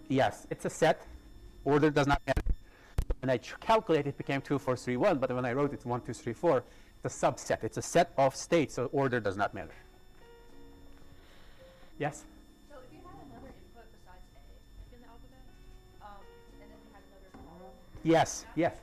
Yes, it's a set. Order does not matter. When I calculate, it became 2, 4, 3, 1. But when I wrote it 1, 2, 3, 4, it's a subset. It's a set of states, so order does not matter. Yes? So if you had another input besides A, like in the alphabet, and then you had another column. Yes, yes.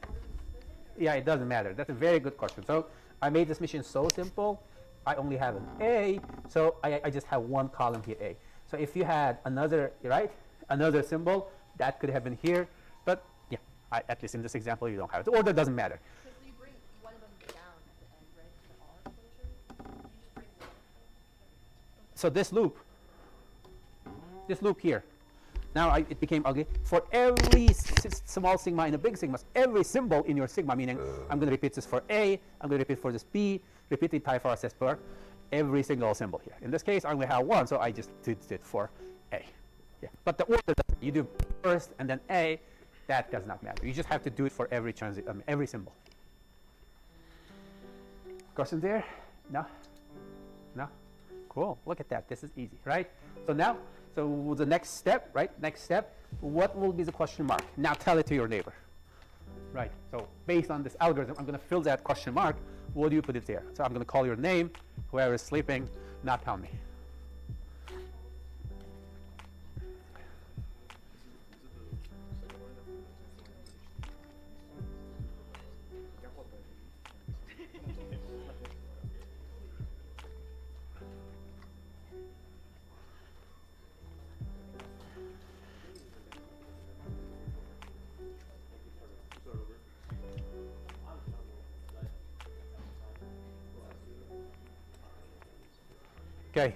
Yeah, it doesn't matter. That's a very good question. So I made this machine so simple. I only have an A, so I just have one column here, A. So if you had another, right, another symbol, that could have been here. But yeah, at least in this example, you don't have it. The order doesn't matter. So you bring one of them down at the end, right? The R closure. You just bring one. So this loop here, now it became ugly. For every small sigma and a big sigma, every symbol in your sigma, meaning I'm going to repeat this for A, I'm going to repeat for this B, repeat the entire process for every single symbol here. In this case, I only have one, so I just did it for A. Yeah. But the order, you do first and then A, that does not matter. You just have to do it for every every symbol. Question there? No? No? Cool. Look at that. This is easy, right? So now, so the next step, right? Next step, what will be the question mark? Now tell it to your neighbor. Right. So based on this algorithm, I'm going to fill that question mark. What do you put it there? So I'm going to call your name. Whoever is sleeping, not tell me. Okay.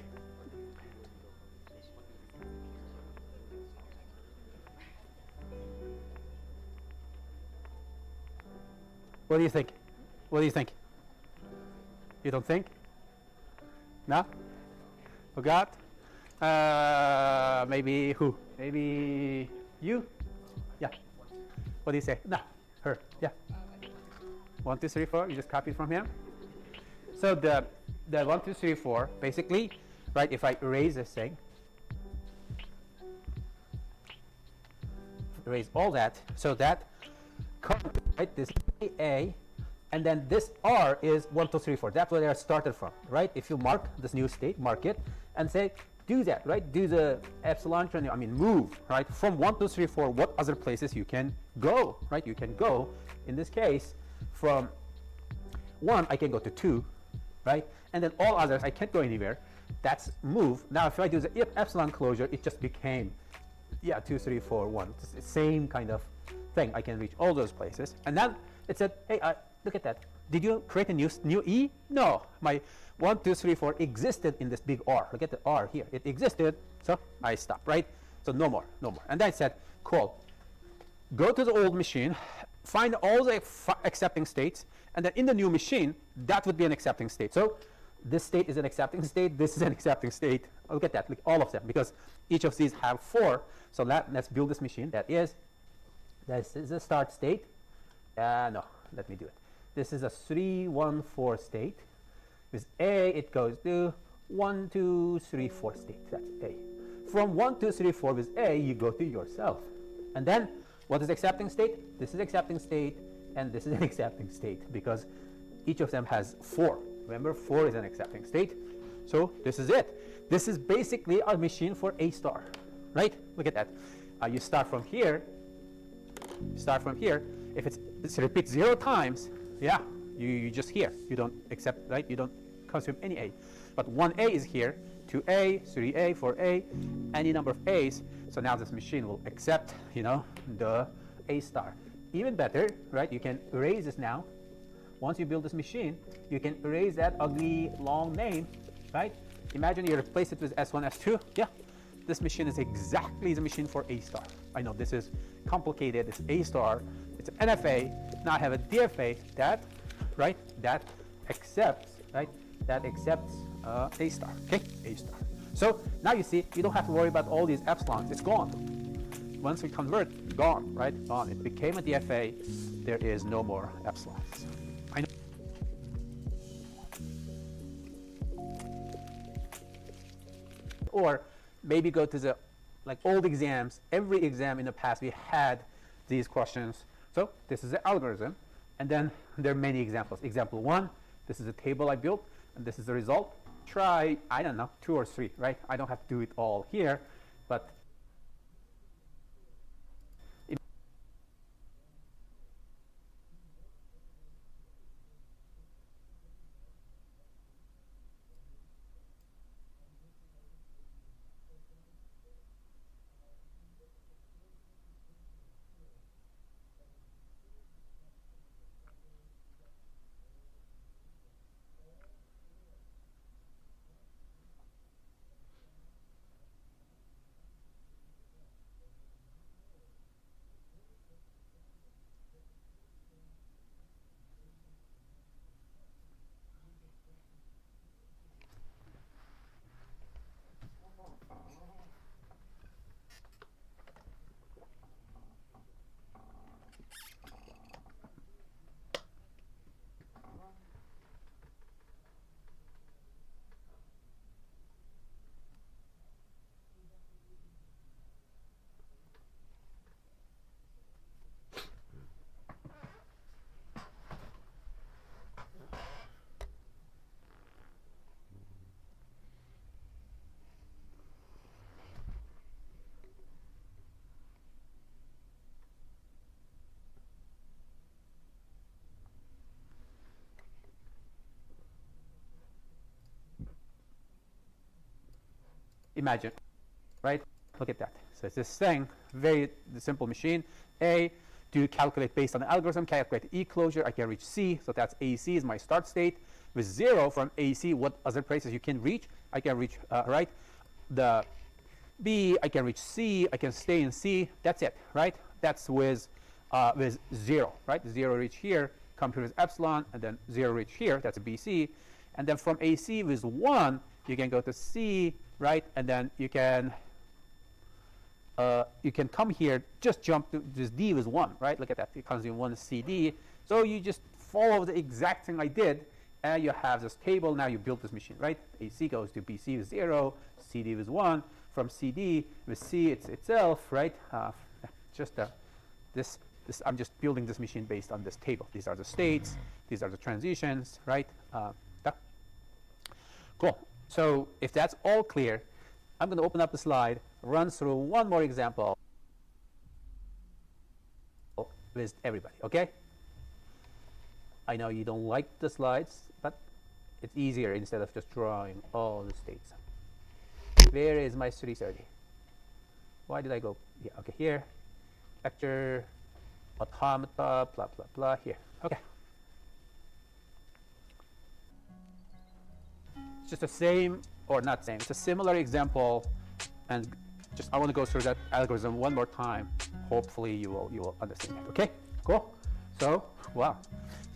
What do you think? What do you think? You don't think? No? Forgot? Maybe who? Maybe you? Yeah. What do you say? No. Her. Yeah. 1, 2, 3, 4. You just copied from him. So the 1, 2, 3, 4, basically, right, if I erase this thing, erase all that, so that, right, this A, and then this R is 1, 2, 3, 4. That's where I started from, right? If you mark this new state, mark it, and say, do that, right? Do the epsilon, move, right? From 1, 2, 3, 4, what other places you can go, right? You can go, in this case, from 1, I can go to 2, right? And then all others, I can't go anywhere. That's move. Now, if I do the epsilon closure, it just became, 2, 3, 4, 1. It's the same kind of thing. I can reach all those places. And then it said, hey, look at that. Did you create a new E? No. My 1, 2, 3, 4 existed in this big R. Look at the R here. It existed, so I stopped, right? So no more, no more. And then I said, cool. Go to the old machine, find all the accepting states, and then in the new machine, that would be an accepting state. So this state is an accepting state. This is an accepting state. Look at that, like all of them, because each of these have 4. So let's build this machine. This is the start state. No, let me do it. This is a 3, 1, 4 state. With A, it goes to 1, 2, 3, 4 state. That's A. From 1, 2, 3, 4 with A, you go to yourself. And then, what is accepting state? This is accepting state, and this is an accepting state, because each of them has 4. Remember, 4 is an accepting state. So this is it. This is basically a machine for A star, right? Look at that. You start from here. Start from here. If it repeats 0 times, you just here. You don't accept, right? You don't consume any A. But 1A is here, 2A, 3A, 4A, any number of A's. So now this machine will accept, the A star. Even better, right? You can erase this now. Once you build this machine, you can erase that ugly long name, right? Imagine you replace it with S1, S2. Yeah, this machine is exactly the machine for A star. I know this is complicated. It's A star. It's an NFA. Now I have a DFA that, right? That accepts, right? That accepts A star. Okay, A star. So now you see, you don't have to worry about all these epsilons. It's gone. Once we convert, gone, right? Gone. It became a DFA. There is no more epsilons. I know. Or maybe go to the like old exams, every exam in the past we had these questions. So this is the algorithm, and then there are many examples. Example 1, this is a table I built, and this is the result. Try, I don't know, 2 or 3, right? I don't have to do it all here, but imagine, right? Look at that. So it's this thing, very simple machine. A, to calculate based on the algorithm, calculate E closure, I can reach C. So that's AC is my start state. With 0 from AC, what other places you can reach? I can reach, right? The B, I can reach C, I can stay in C. That's it, right? That's with 0, right? 0 reach here, come here with epsilon, and then 0 reach here, that's a BC. And then from AC with 1, you can go to C, right? And then you can come here, just jump to this D with 1, right? Look at that, it comes in 1 CD. So you just follow the exact thing I did, and you have this table. Now you build this machine, right? AC goes to BC with 0, CD with 1. From CD with C, it's itself, right? This I'm just building this machine based on this table. These are the states, these are the transitions, right? Yeah. Cool. So if that's all clear, I'm going to open up the slide, run through one more example with everybody, okay? I know you don't like the slides, but it's easier instead of just drawing all the states. Where is my 330? Why did I go? Yeah, okay, here. Vector, automata, blah, blah, blah, here. Okay. It's just the same, or not same, it's a similar example, and just I want to go through that algorithm one more time. Hopefully you will understand that. Okay, cool. So, wow.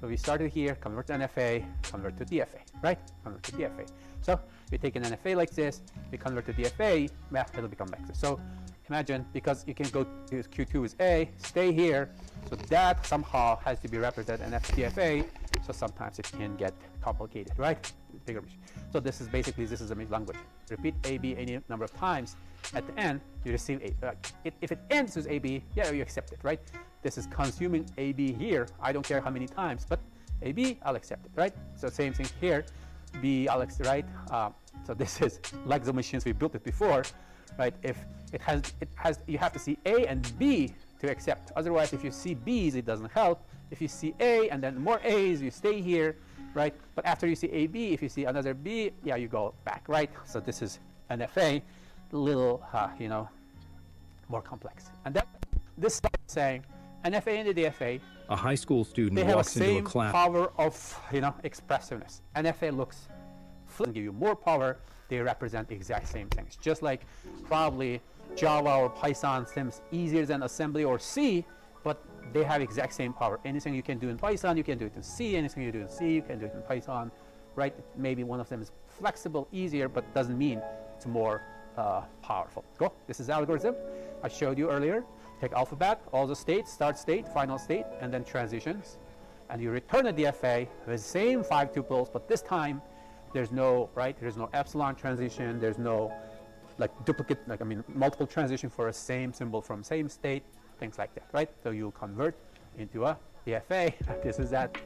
So we started here, convert to NFA, convert to DFA, right? Convert to DFA. So we take an NFA like this, we convert to DFA, it'll become like this. So imagine, because you can go to Q2 with A, stay here, so that somehow has to be represented in FDFA, so sometimes it can get complicated, right? Bigger machine. So this is basically, this is a language. Repeat AB any number of times. At the end, you receive A. If it ends with AB, yeah, you accept it, right? This is consuming AB here. I don't care how many times, but AB, I'll accept it, right? So same thing here. B, I'll accept, right? So this is like the machines we built it before, right? If it has, you have to see A and B to accept. Otherwise, if you see B's, it doesn't help. If you see A and then more A's, you stay here, right? But after you see AB, if you see another B, yeah, you go back, right? So this is NFA, a little, more complex. And then this slide is saying NFA and the DFA, A high school student they have the walks into a same class. power of, expressiveness. NFA looks, give you more power. They represent exact same things. Just like probably Java or Python seems easier than assembly or C, but they have exact same power. Anything you can do in Python, you can do it in C. Anything you do in C, you can do it in Python, right? Maybe one of them is flexible, easier, but doesn't mean it's more powerful. Go. This is algorithm I showed you earlier. Take alphabet, all the states, start state, final state, and then transitions. And you return a DFA with the same 5 tuples, but this time there's no, right? There's no epsilon transition, there's no like duplicate, like I mean, multiple transition for a same symbol from same state, things like that, right? So you convert into a DFA. This is that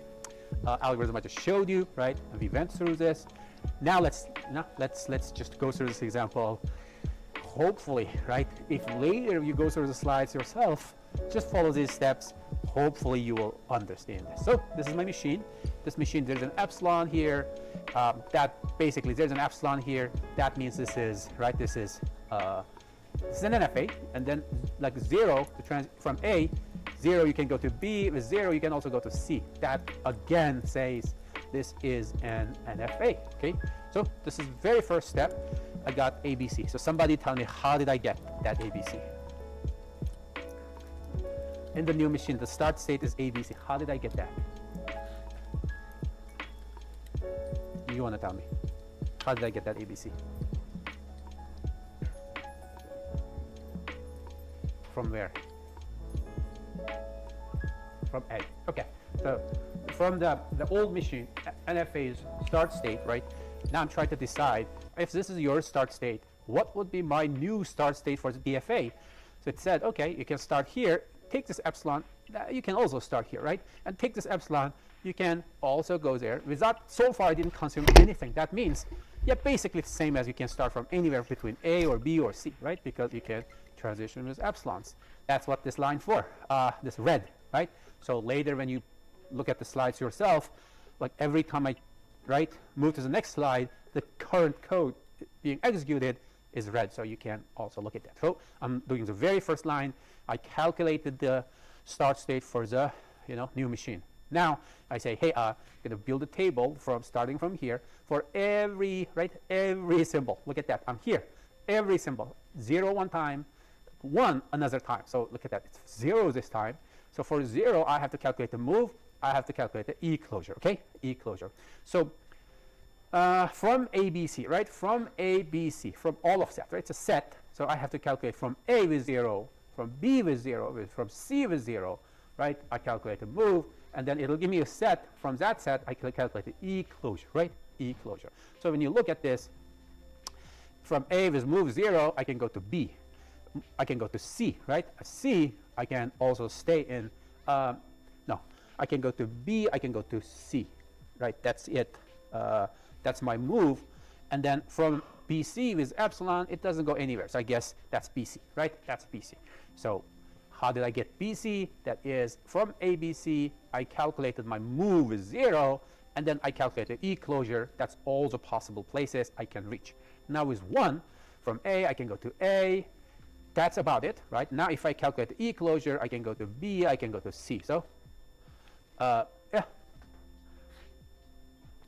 algorithm I just showed you, right? And we went through this. Now let's just go through this example. Hopefully, right? If later you go through the slides yourself, just follow these steps. Hopefully you will understand this. So this is my machine. This machine, there's an epsilon here. That basically, there's an epsilon here. That means this is, right? This is an NFA. And then like 0, from A, 0 you can go to B. With 0 you can also go to C. That again says this is an NFA, okay? So this is the very first step. I got ABC. So somebody tell me, how did I get that ABC? In the new machine, the start state is ABC. How did I get that? You want to tell me? How did I get that ABC? From where? From A. Okay. So from the old machine, NFA's start state, right? Now I'm trying to decide if this is your start state, what would be my new start state for the DFA? So it said, okay, you can start here, take this epsilon, you can also start here, right? And take this epsilon, you can also go there. Without, so far I didn't consume anything. That means, yeah, basically the same as you can start from anywhere between A or B or C, right? Because you can transition with epsilons. That's what this line for, this red, right? So later when you look at the slides yourself, like every time I, right, move to the next slide, the current code being executed is red, so you can also look at that. So I'm doing the very first line. I calculated the start state for the new machine. Now I say, hey, I'm going to build a table from starting from here for every symbol. Look at that. I'm here. Every symbol. 0 one time, 1 another time. So look at that. It's 0 this time. So for 0, I have to calculate the move. I have to calculate the E closure. Okay, E closure. So from ABC, right? From ABC, from all of that, right? It's a set. So I have to calculate from A with 0, from B with 0, from C with 0, right? I calculate the move, and then it'll give me a set. From that set, I can calculate the E closure, right? E closure. So when you look at this, from A with move 0, I can go to B. I can go to C, right? A C, I can also stay in, no, I can go to B, I can go to C, right? That's it. That's my move. And then from BC with epsilon, it doesn't go anywhere. So I guess that's BC, right? That's BC. So how did I get BC? That is from ABC, I calculated my move with 0, and then I calculated E closure. That's all the possible places I can reach. Now with 1, from A, I can go to A. That's about it, right? Now if I calculate the E closure, I can go to B, I can go to C. So, yeah.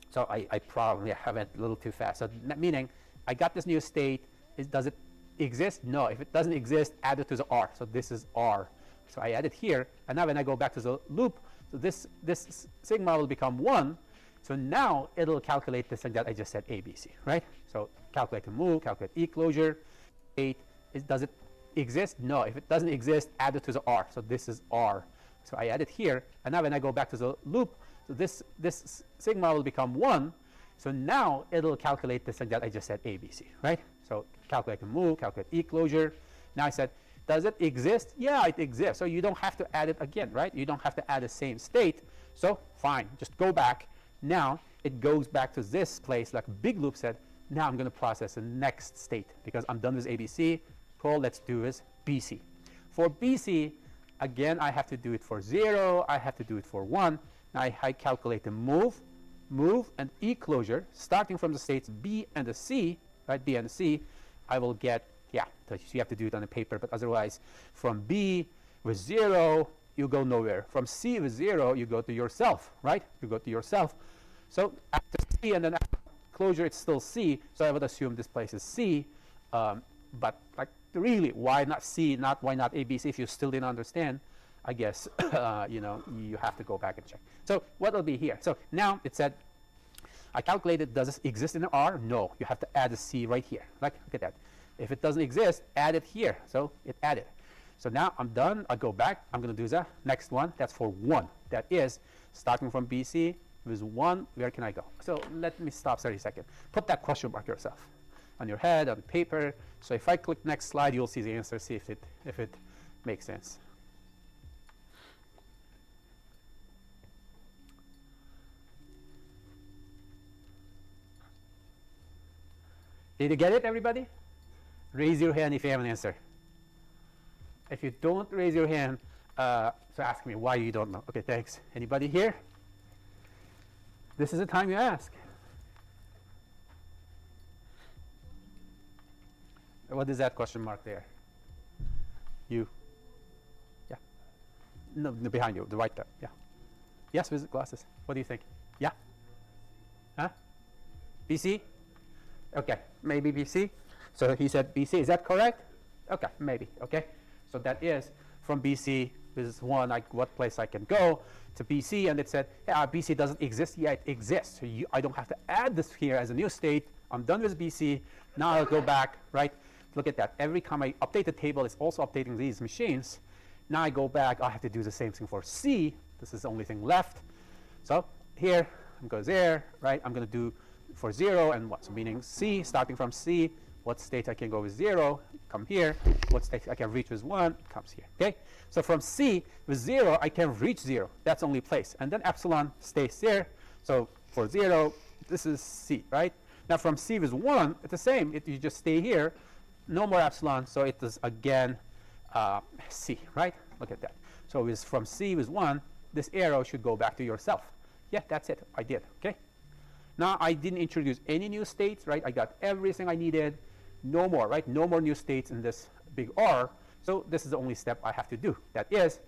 So I probably went a little too fast. So meaning, I got this new state. Does it exist? No. If it doesn't exist, add it to the R. So this is R. So I add it here. And now when I go back to the loop, so this sigma will become 1. So now it'll calculate this thing that I just said, ABC, right? So calculate the move, calculate E closure. 8. Does it exist? No. If it doesn't exist, add it to the R. So this is R. So I add it here. And now when I go back to the loop, so this sigma will become 1. So now it'll calculate this thing that I just said, ABC, right? So calculate the move, calculate E closure. Now I said, does it exist? Yeah, it exists. So you don't have to add it again, right? You don't have to add the same state. So fine, just go back. Now it goes back to this place like a big loop said. Now I'm going to process the next state because I'm done with ABC. Cool, let's do is BC. For BC, again, I have to do it for 0. I have to do it for 1. Now I calculate the move, and E closure, starting from the states B and the C, right? B and C, I will get, yeah, so you have to do it on the paper, but otherwise, from B with 0, you go nowhere. From C with 0, you go to yourself, right? You go to yourself. So after C and then after closure, it's still C. So I would assume this place is C. But like really, why not C? Why not ABC? If you still didn't understand, I guess you have to go back and check. So what will be here? So now it said, I calculated, does this exist in the R? No. You have to add a C right here. Like, look at that. If it doesn't exist, add it here. So it added. So now I'm done. I go back. I'm going to do the next one. That's for 1. That is starting from BC with 1. Where can I go? So let me stop 30 seconds. Put that question mark yourself. on your head, on paper. So if I click next slide, you'll see the answer, see if it makes sense. Did you get it, everybody? Raise your hand if you have an answer. If you don't raise your hand, so ask me why you don't know. Okay, thanks. Anybody here? This is the time you ask. What is that question mark there? You? Yeah. No, behind you, the right there. Yeah. Yes, with glasses. What do you think? Yeah? Huh? BC? Okay, maybe BC. So he said BC. Is that correct? Okay, maybe. Okay. So that is from BC. This is one, like what place I can go to BC, and it said, yeah, BC doesn't exist. Yeah, it exists. So I don't have to add this here as a new state. I'm done with BC. Now I'll go back, right? Look at that. Every time I update the table, it's also updating these machines. Now I go back. I have to do the same thing for C. This is the only thing left. So here, I'm going there, right? I'm going to do for 0 and what? So meaning C, starting from C, what state I can go with 0, come here. What state I can reach with 1, comes here. Okay? So from C with 0, I can reach 0. That's only place. And then epsilon stays there. So for 0, this is C, right? Now from C with 1, it's the same. You just stay here. No more epsilon. So it is again C, right? Look at that. So with from C with 1, this arrow should go back to yourself. Yeah, that's it. I did. Okay? Now I didn't introduce any new states, right? I got everything I needed. No more, right? No more new states in this big R. So this is the only step I have to do. That is,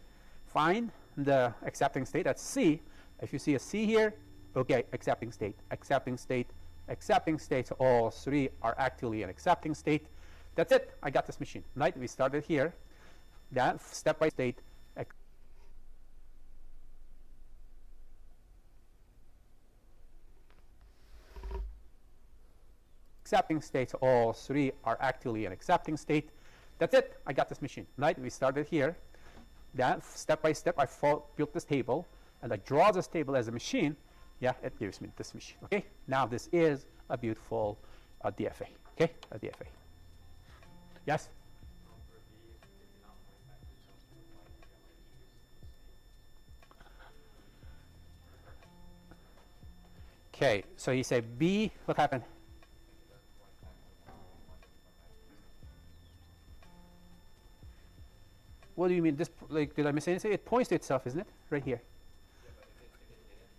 find the accepting state. That's C. If you see a C here, okay, accepting state, accepting state, accepting state. So all three are actually an accepting state. That's it. I got this machine, right? We started here. That step by state. Accepting states, all three are actually an accepting state. That's it. I got this machine, right? We started here. Then step by step, I built this table, and I draw this table as a machine. Yeah, it gives me this machine. Okay. Now this is a beautiful DFA. Okay, a DFA. Yes. Okay. So you say B. What happened? What do you mean? This, like, did I miss anything? It points to itself, isn't it? Right here.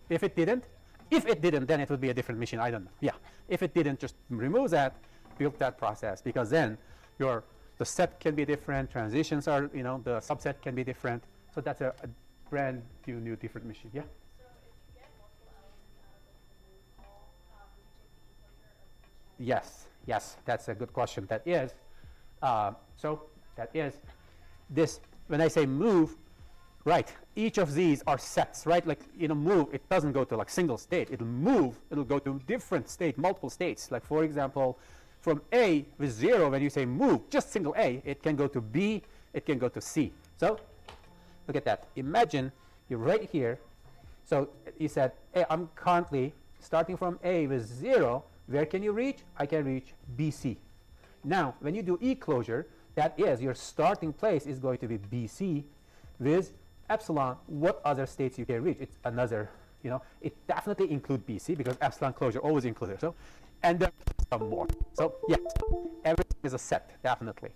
Yeah, if it didn't, then it would be a different machine. I don't know. Yeah. If it didn't, just remove that, build that process, because then the set can be different. Transitions are, the subset can be different. So that's a brand new different machine. Yeah. So if you get multiple elements out of the call, would you take the enclosure of each element? Yes, that's a good question. That is, this, when I say move, right, each of these are sets, right? Like, move, it doesn't go to like single state. It'll move, it'll go to different state, multiple states. Like, for example, from A with 0, when you say move, just single A, it can go to B, it can go to C. So, look at that. Imagine you're right here. So, you said, hey, I'm currently starting from A with 0. Where can you reach? I can reach BC. Now, when you do E closure, that is, your starting place is going to be BC with epsilon. What other states you can reach? It's another, it definitely include BC because epsilon closure always includes it. So, and then some more. So, yes, everything is a set, definitely.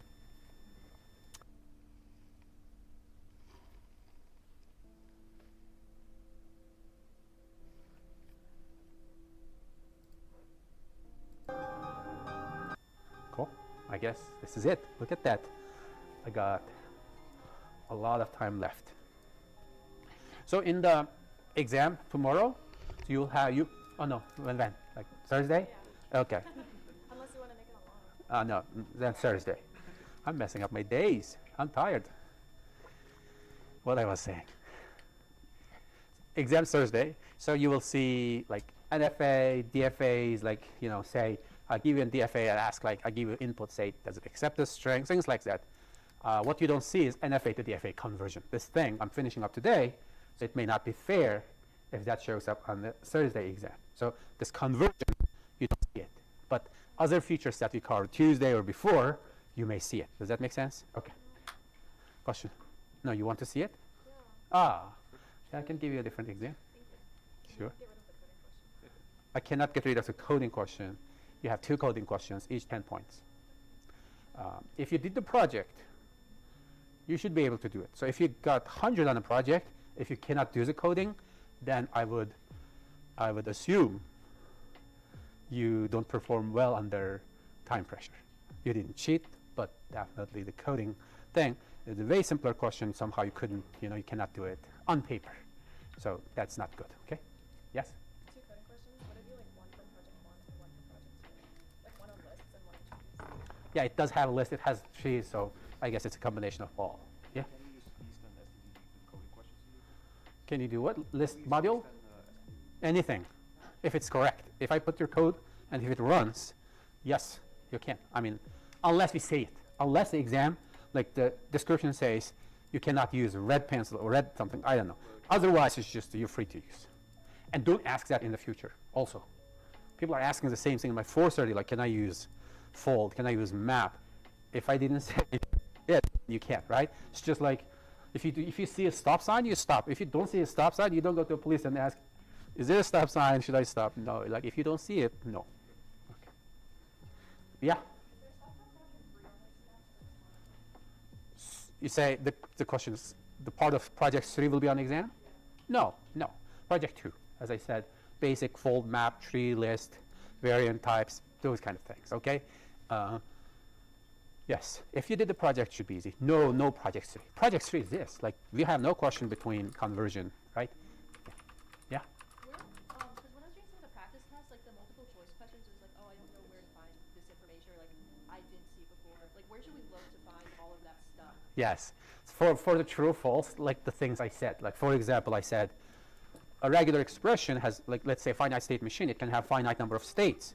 Cool. I guess this is it. Look at that. I got a lot of time left. So in the exam tomorrow, you'll have oh no, when? Like Thursday? Yeah. Okay. Unless you want to make it a long. No, then Thursday. I'm messing up my days. I'm tired. What I was saying. Exam Thursday. So you will see like NFA, DFAs, like, say, I give you a DFA and ask, like, I give you input, say, does it accept this string, things like that. What you don't see is NFA to DFA conversion. This thing I'm finishing up today, so it may not be fair if that shows up on the Thursday exam. So this conversion, you don't see it. But other features that we covered Tuesday or before, you may see it. Does that make sense? Okay. Question? No, you want to see it? Yeah. Ah, I can give you a different exam. Sure. Get rid of the coding question. I cannot get rid of the coding question. You have 2 coding questions, each 10 points. If you did the project, you should be able to do it. So if you got 100 on a project, if you cannot do the coding, then I would assume you don't perform well under time pressure. You didn't cheat, but definitely the coding thing is a very simpler question. Somehow you couldn't, you cannot do it on paper. So that's not good, okay? Yes? 2 coding questions. Would it be like one from project 1 and one from project 2? Like one on lists and one on trees? Yeah, it does have a list. It has trees, so I guess it's a combination of all. Yeah? Can you just list an STD with coding questions? Can you do what? List Can you module? list an, Anything, if it's correct. If I put your code and if it runs, yes, you can. I mean, unless we say it. Unless the exam, like the description says, you cannot use red pencil or red something, I don't know. Otherwise, it's just you're free to use. And don't ask that in the future also. People are asking the same thing in my 430, like, can I use fold? Can I use map? If I didn't say it, you can't, right? It's just like, if you see a stop sign, you stop. If you don't see a stop sign, you don't go to the police and ask, is there a stop sign? Should I stop? No. Like, if you don't see it, no. Okay. Yeah? You say the question is, the part of project 3 will be on exam? No. Project 2, as I said, basic fold, map, tree, list, variant types, those kind of things, okay? Yes, if you did the project, it should be easy. No project 3. Project 3 is this, like, we have no question between conversion, right? Yeah? Because when I was doing some of the practice tests, like the multiple choice questions, it was like, oh, I don't know where to find this information, or like I didn't see before. Like, where should we look to find all of that stuff? Yes. For the true or false, like the things I said. Like, for example, I said a regular expression has, like, let's say a finite state machine, it can have finite number of states.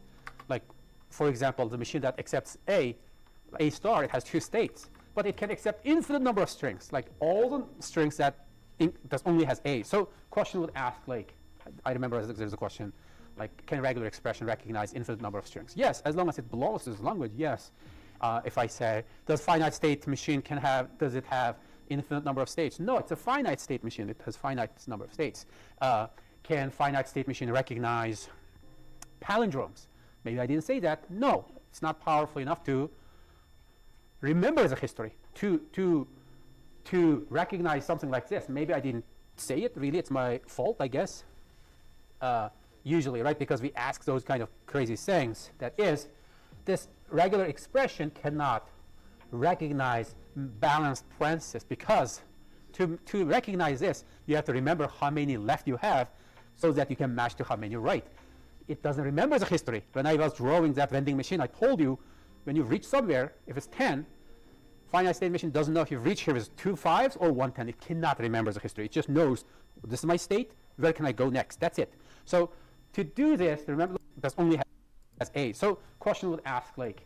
Like, for example, the machine that accepts A star, it has 2 states. But it can accept infinite number of strings, like all the strings that only has A. So question would ask, like, I remember there's a question, like, can a regular expression recognize infinite number of strings? Yes, as long as it belongs to this language, yes. If I say, does finite state machine does it have infinite number of states? No, it's a finite state machine. It has finite number of states. Can finite state machine recognize palindromes? Maybe I didn't say that. No, it's not powerful enough to remember the history, to recognize something like this. Maybe I didn't say it. Really, it's my fault, I guess. Usually, right? Because we ask those kind of crazy things. That is, this regular expression cannot recognize balanced parentheses, because to recognize this, you have to remember how many left you have so that you can match to how many you right. It doesn't remember the history. When I was drawing that vending machine, I told you, when you reach somewhere, if it's 10, finite state machine doesn't know if you reach here with 2 5s or 1 10. It cannot remember the history. It just knows, this is my state, where can I go next? That's it. So to do this, remember, that's only has A. So question would ask, like,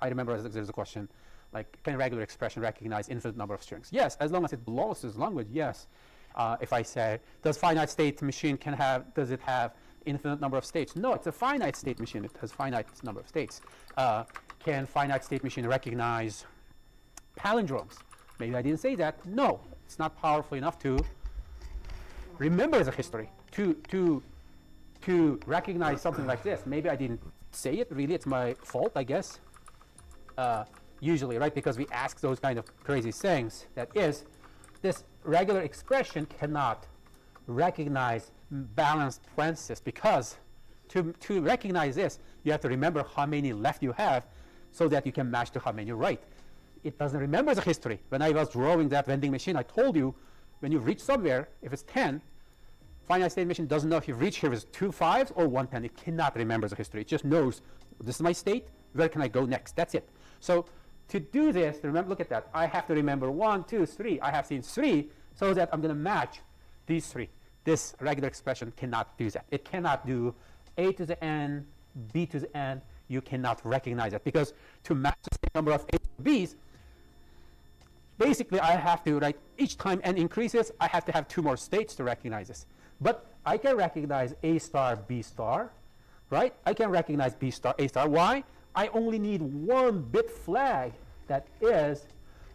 I remember there's a question, like, can a regular expression recognize infinite number of strings? Yes, as long as it belongs to this language, yes. If I say, does finite state machine does it have infinite number of states? No, it's a finite state machine. It has finite number of states. Can finite state machine recognize palindromes? Maybe I didn't say that. No, it's not powerful enough to remember the history, to recognize something like this. Maybe I didn't say it. Really, it's my fault, I guess. Usually, right? Because we ask those kind of crazy things. That is, this regular expression cannot recognize balanced parentheses, because to recognize this, you have to remember how many left you have so that you can match to how many you right. It doesn't remember the history. When I was drawing that vending machine, I told you, when you reach somewhere, if it's 10, finite state machine doesn't know if you reach here with 2 5s or 1 10. It cannot remember the history. It just knows, this is my state, where can I go next? That's it. So to do this, remember, look at that. I have to remember 1, 2, 3. I have seen 3 so that I'm going to match these 3. This regular expression cannot do that. It cannot do A to the n, B to the n. You cannot recognize that, because to match the same number of A's and B's, basically I have to, right, each time n increases, I have to have 2 more states to recognize this. But I can recognize A star, B star, right? I can recognize B star, A star. Why? I only need one bit flag. That is,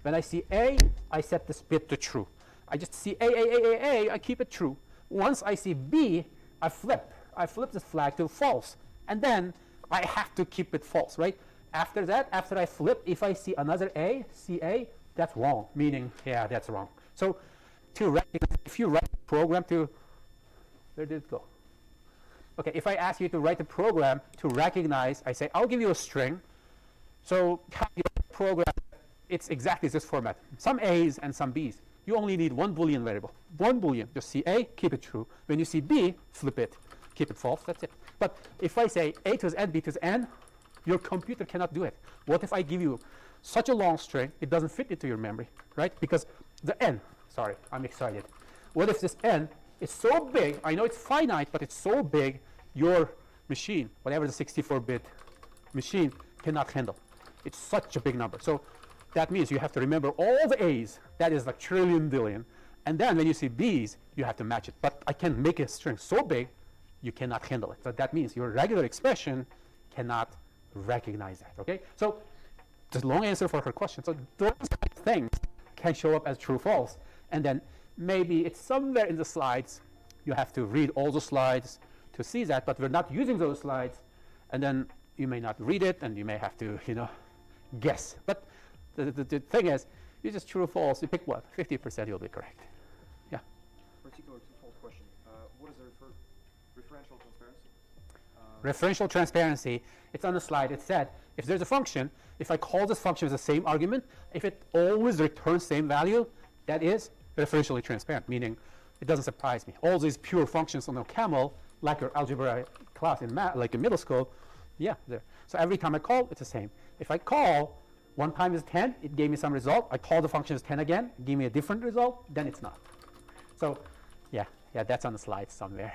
when I see A, I set this bit to true. I just see A, I keep it true. Once I see B, I flip this flag to false. And then I have to keep it false, right? After that, after I flip, if I see another A, CA, that's wrong, meaning, yeah, that's wrong. So to recognize, if you write a program to, where did it go? Okay, if I ask you to write a program to recognize, I say, I'll give you a string. So how you write a program, it's exactly this format. Some A's and some B's. You only need one Boolean variable. One Boolean. Just see A, keep it true. When you see B, flip it. Keep it false. That's it. But if I say A to the N, B to the N, your computer cannot do it. What if I give you such a long string, it doesn't fit into your memory, right? Because the N, sorry, I'm excited. What if this N is so big, I know it's finite, but it's so big, your machine, whatever the 64-bit machine, cannot handle. It's such a big number. So that means you have to remember all the A's, that is like trillion, billion. And then when you see B's, you have to match it. But I can make a string so big, you cannot handle it. So that means your regular expression cannot recognize that, okay? So just long answer for her question. So those kind of things can show up as true, false. And then maybe it's somewhere in the slides. You have to read all the slides to see that, but we're not using those slides. And then you may not read it, and you may have to, guess. But the thing is, you just true or false, you pick one. 50% you'll be correct. Yeah? Particular twofold question. What is the referential transparency? Referential transparency, it's on the slide. It said, if there's a function, if I call this function with the same argument, if it always returns same value, that is referentially transparent, meaning it doesn't surprise me. All these pure functions on OCaml, like your algebra class in math, like in middle school, yeah, there. So every time I call, it's the same. If I call 1 times 10, it gave me some result. I call the function as 10 again, it gave me a different result, then it's not. So yeah, that's on the slide somewhere.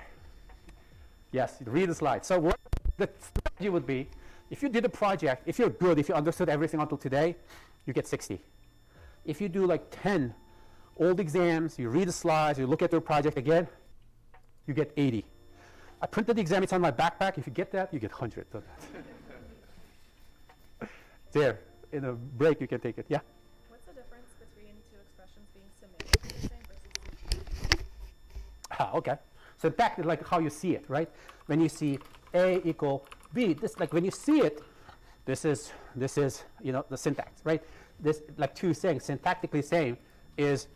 Yes, read the slide. So what the strategy would be, if you did a project, if you're good, if you understood everything until today, you get 60. If you do like 10 old exams, you read the slides, you look at your project again, you get 80. I printed the exam, it's on my backpack. If you get that, you get 100. There, in a break, you can take it. Yeah? What's the difference between two expressions being semantically the same versus Okay. So that is like how you see it, right? When you see A equal B, this like when you see it, this is the syntax, right? This like two things syntactically same is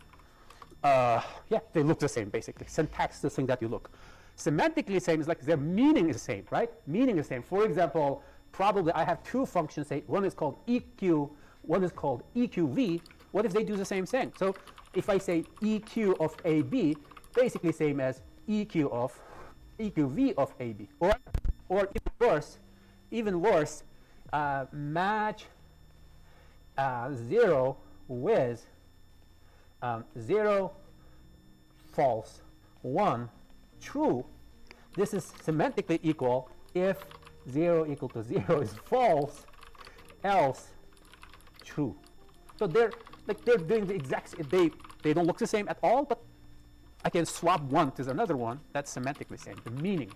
they look the same basically. Syntax is the thing that you look. Semantically same is like their meaning is the same, right? Meaning is the same. For example, probably I have two functions, say one is called EQ, one is called EQV. What if they do the same thing? So if I say EQ of AB, basically same as EQV of AB. Or even worse, match 0 with 0 false, 1 true. This is semantically equal if 0 equal to 0 is false, else true. So they're doing the exact they don't look the same at all, but I can swap one to another one. That's semantically same. The meaning.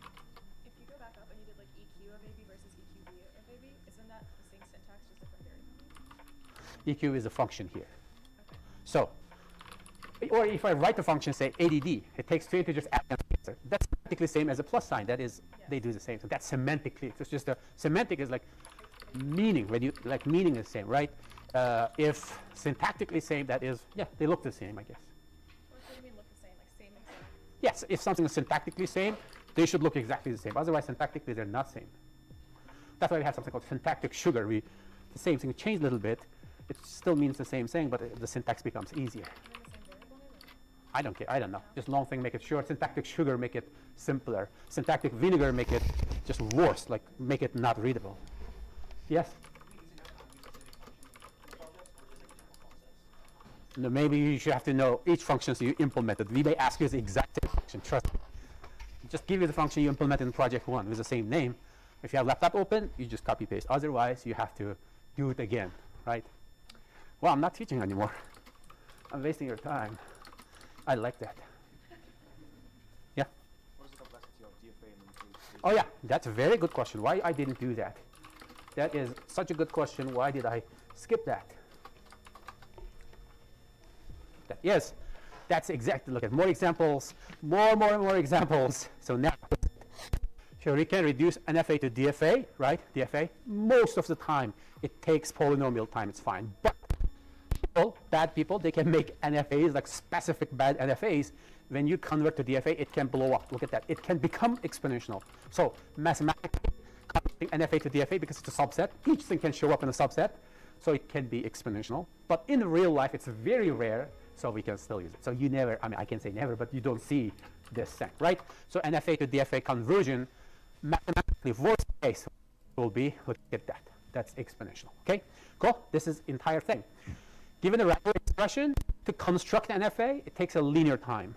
If you go back up and you did like EQ of AB versus EQV of AB, isn't that the same syntax, just different variable? EQ is a function here. Okay. So, or if I write the function, say ADD, it takes 2 integers, add an answer. That's semantically same as a plus sign. That is, they do the same. So that's semantically. It's just a semantic is like meaning. When you like meaning is the same, right? If syntactically same, that is, they look the same, I guess. What do you mean look the same? Like same exact? Yes, if something is syntactically same, they should look exactly the same. Otherwise, syntactically, they're not same. That's why we have something called syntactic sugar. The same thing changed a little bit. It still means the same thing, but the syntax becomes easier. And then the same variable name? I don't care. I don't know. Just long thing, make it short. Syntactic sugar, make it simpler. Syntactic vinegar, make it just worse, like make it not readable. Yes? No, maybe you should have to know each function you implemented. We may ask you the exact same function. Trust me. Just give you the function you implemented in project 1 with the same name. If you have laptop open, you just copy paste. Otherwise, you have to do it again, right? Well, I'm not teaching anymore. I'm wasting your time. I like that. Yeah? What is the complexity of DFA and include? Oh yeah, that's a very good question. Why I didn't do that That is such a good question. Why did I skip that? Yes, that's exactly. Look at more examples, more examples. So now, so we can reduce NFA to DFA, right? DFA. Most of the time, it takes polynomial time. It's fine. But people, bad people, they can make NFAs, like specific bad NFAs. When you convert to DFA, it can blow up. Look at that. It can become exponential. So mathematically, converting NFA to DFA, because it's a subset, each thing can show up in a subset, so it can be exponential. But in real life, it's very rare, so we can still use it. So you never, I mean, I can say never, but you don't see this thing, right? So NFA to DFA conversion, mathematically, worst case will be, look at that. That's exponential, okay? Cool? This is entire thing. Given a regular expression, to construct an NFA, it takes a linear time.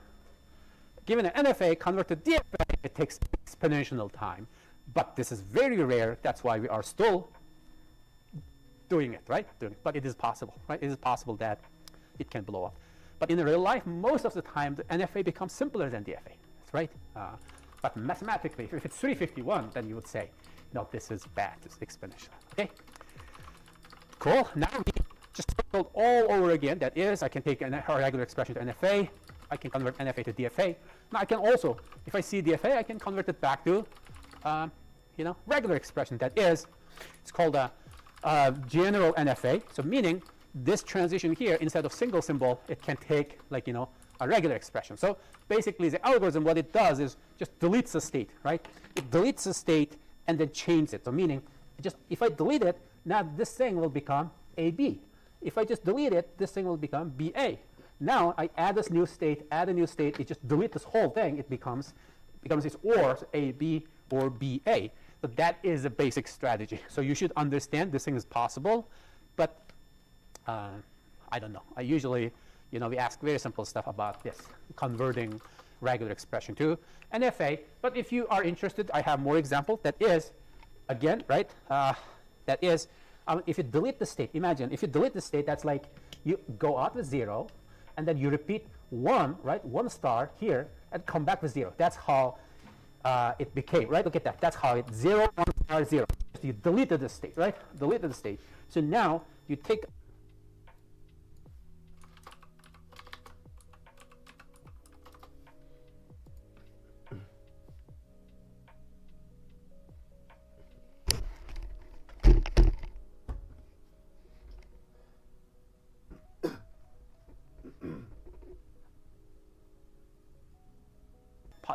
Given an NFA, convert to DFA, it takes exponential time. But this is very rare. That's why we are still doing it, right? But it is possible, right? It is possible that it can blow up. But in real life, most of the time, the NFA becomes simpler than DFA. That's right. But mathematically, if it's 351, then you would say, no, this is bad. It's exponential. Okay? Cool. Now we just circled all over again. That is, I can take a regular expression to NFA. I can convert NFA to DFA. Now I can also, if I see DFA, I can convert it back to, regular expression. That is, it's called a general NFA. So meaning this transition here, instead of single symbol, it can take a regular expression. So basically, the algorithm, what it does is just deletes the state, right? It deletes the state and then changes it. So meaning, if I delete it, now this thing will become AB. If I just delete it, this thing will become BA. Now I add this new state, add a new state, it just deletes this whole thing, it becomes this or, so AB or BA. So that is a basic strategy. So you should understand this thing is possible, but I don't know. I usually, we ask very simple stuff about this, converting regular expression to NFA. But if you are interested, I have more examples. That is, again, right? That is, if you delete the state, imagine, if you delete the state, that's like you go out with 0, and then you repeat 1, right? 1 star here, and come back with 0. That's how it became, right? Look at that. That's how it 0, 1 star 0. So you deleted the state, right? Deleted the state. So now you take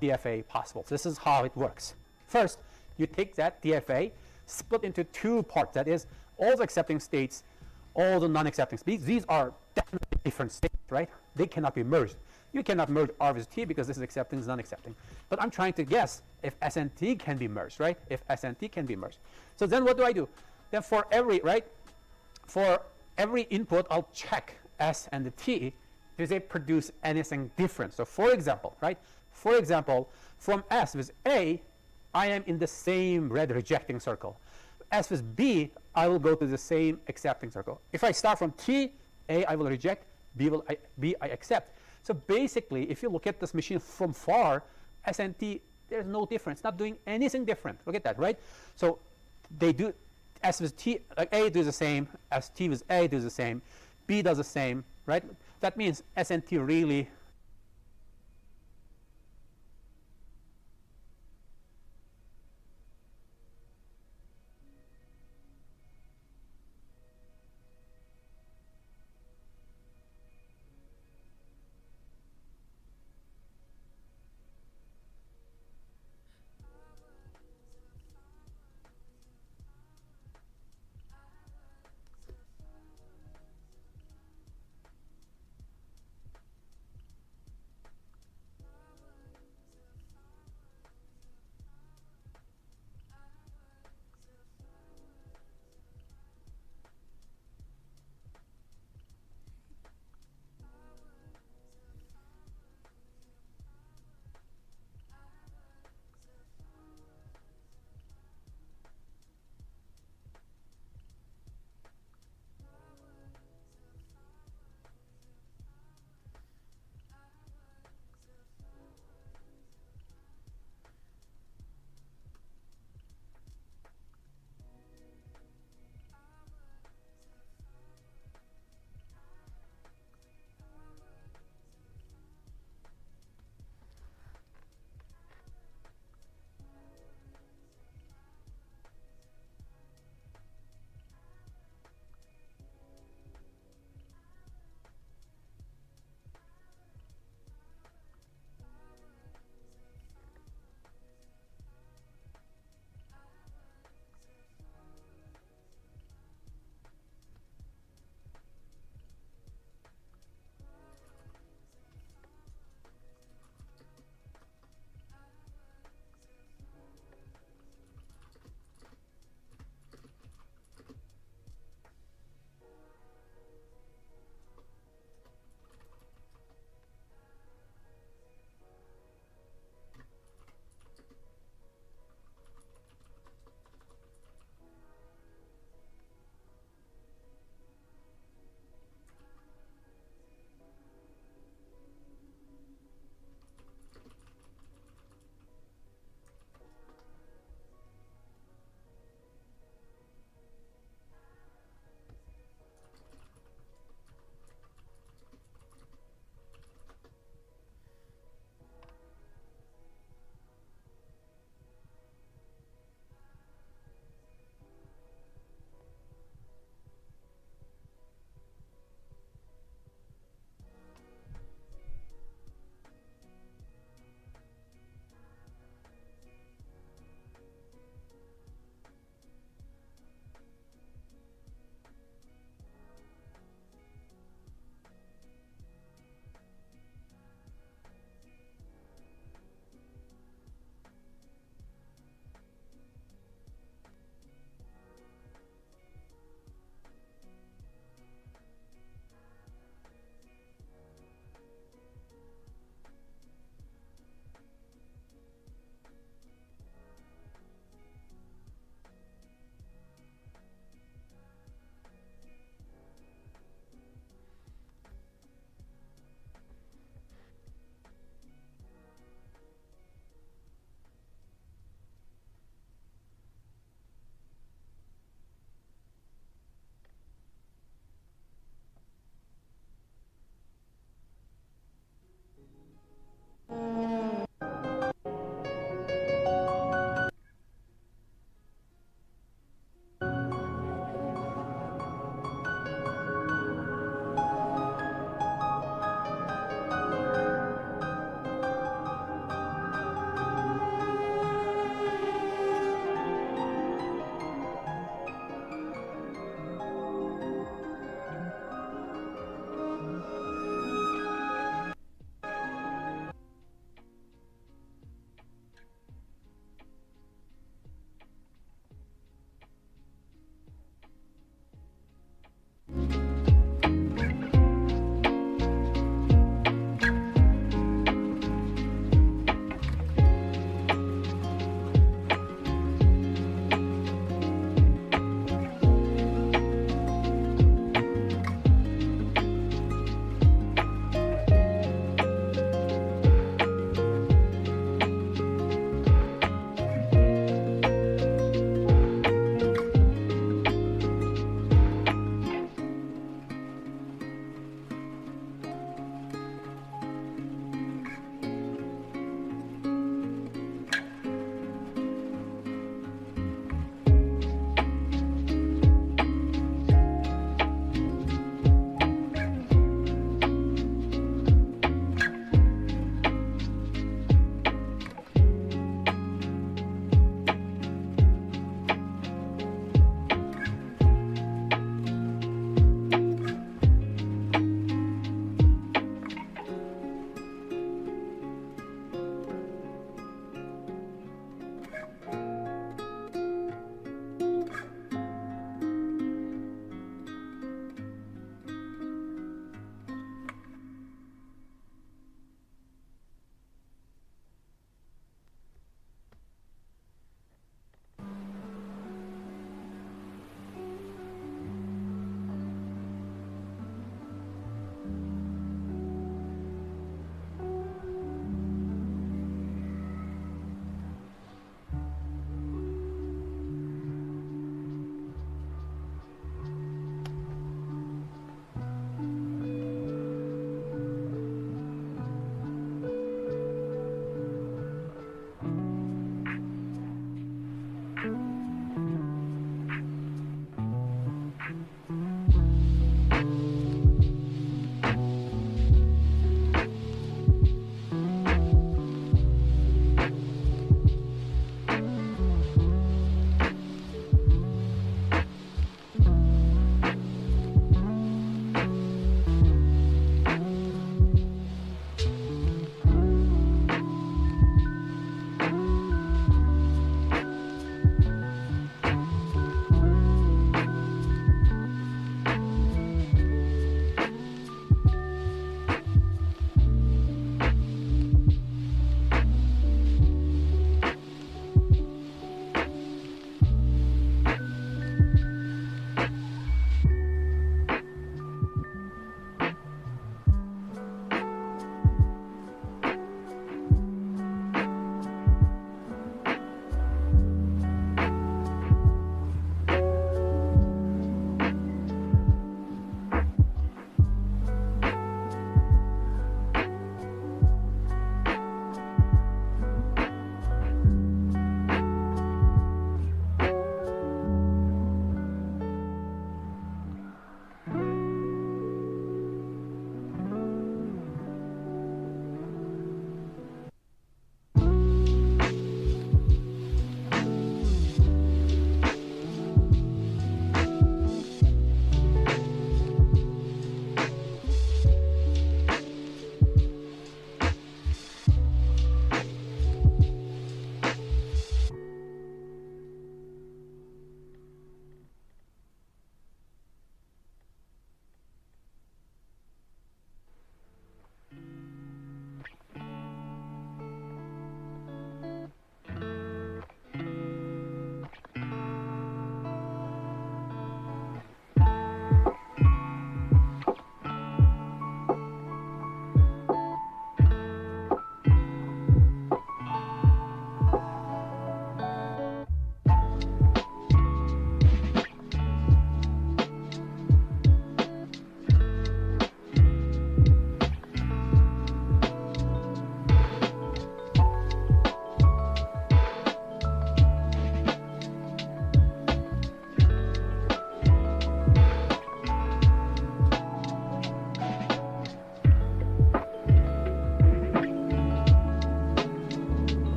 DFA possible. So this is how it works. First, you take that DFA, split into 2 parts. That is, all the accepting states, all the non-accepting states. These are definitely different states, right? They cannot be merged. You cannot merge R with T because this is accepting, this is non-accepting. But I'm trying to guess if S and T can be merged, right? If S and T can be merged. So then what do? Then for every input, I'll check S and the T. Do they produce anything different? So for example, right? For example, from S with A, I am in the same red rejecting circle. S with B, I will go to the same accepting circle. If I start from T, A I will reject, B I accept. So basically, if you look at this machine from far, S and T, there's no difference. Not doing anything different. Look at that, right? So they do S with T, like A does the same, S T with A does the same, B does the same, right? That means S and T really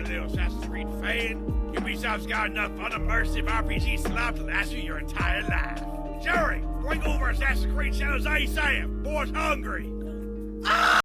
a little Assassin's Creed fan? Ubisoft's got enough unimmersive RPG slop to last you your entire life. Jerry, bring over Assassin's Creed Shadows Isaiah. Boy's hungry.